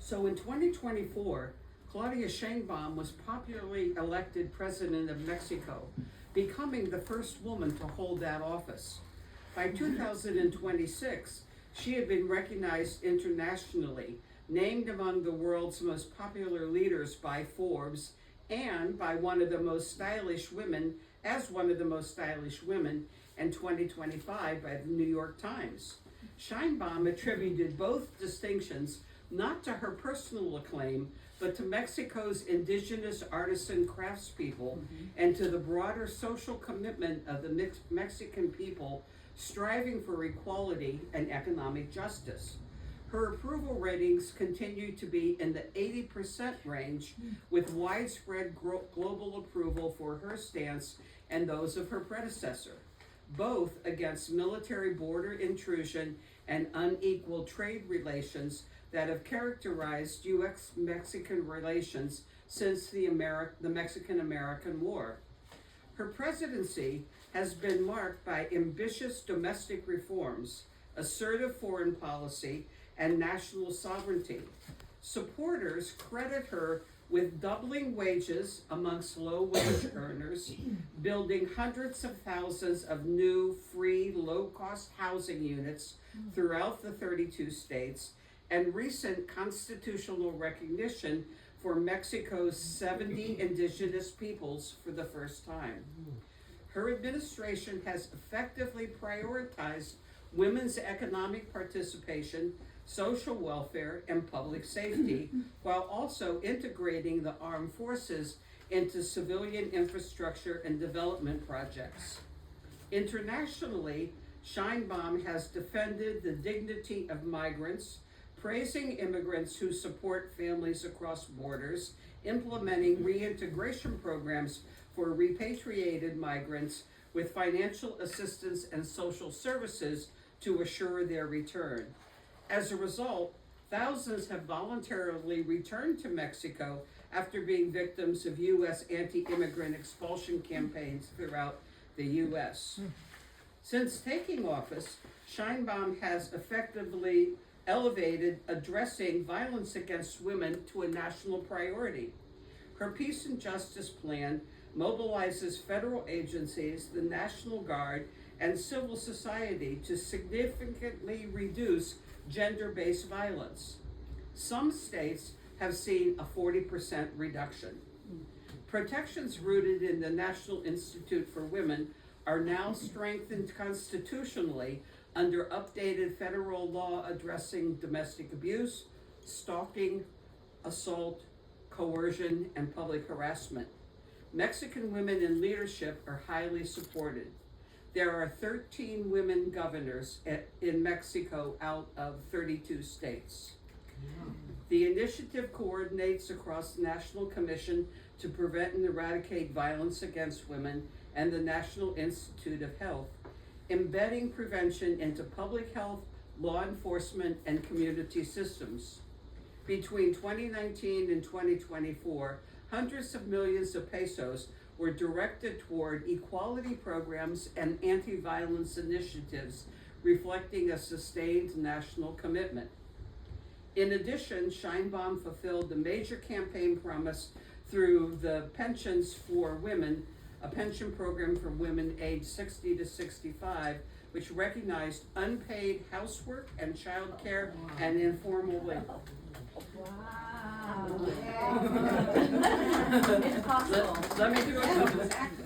So in 2024, Claudia Sheinbaum was popularly elected president of Mexico, becoming the first woman to hold that office. By 2026, she had been recognized internationally, named among the world's most popular leaders by Forbes, and by one of the most stylish women, as one of the most stylish women in 2025 by the New York Times. Sheinbaum attributed both distinctions not to her personal acclaim, but to Mexico's indigenous artisan craftspeople and to the broader social commitment of the Mexican people striving for equality and economic justice. Her approval ratings continue to be in the 80% range, with widespread global approval for her stance and those of her predecessor, both against military border intrusion and unequal trade relations that have characterized U.S.-Mexican relations since the Mexican-American War. Her presidency has been marked by ambitious domestic reforms, assertive foreign policy, and national sovereignty. Supporters credit her with doubling wages amongst low-wage earners, building hundreds of thousands of new, free, low-cost housing units throughout the 32 states, and recent constitutional recognition for Mexico's 70 indigenous peoples for the first time. Her administration has effectively prioritized women's economic participation, social welfare, and public safety, while also integrating the armed forces into civilian infrastructure and development projects. Internationally, Sheinbaum has defended the dignity of migrants, praising immigrants who support families across borders, implementing reintegration programs for repatriated migrants with financial assistance and social services to assure their return. As a result, thousands have voluntarily returned to Mexico after being victims of U.S. anti-immigrant expulsion campaigns throughout the U.S. Since taking office, Sheinbaum has effectively elevated addressing violence against women to a national priority. Her Peace and Justice Plan mobilizes federal agencies, the National Guard, and civil society to significantly reduce gender-based violence. Some states have seen a 40% reduction. Protections rooted in the National Institute for Women are now strengthened constitutionally under updated federal law addressing domestic abuse, stalking, assault, coercion, and public harassment. Mexican women in leadership are highly supported. There are 13 women governors in Mexico out of 32 states. The initiative coordinates across the National Commission to Prevent and Eradicate Violence Against Women and the National Institute of Health, embedding prevention into public health, law enforcement, and community systems. Between 2019 and 2024, hundreds of millions of pesos were directed toward equality programs and anti-violence initiatives, reflecting a sustained national commitment. In addition, Sheinbaum fulfilled the major campaign promise through the Pensions for Women, a pension program for women aged 60 to 65, which recognized unpaid housework and childcare and informal labor. Wow. It's possible. Let me do a couple.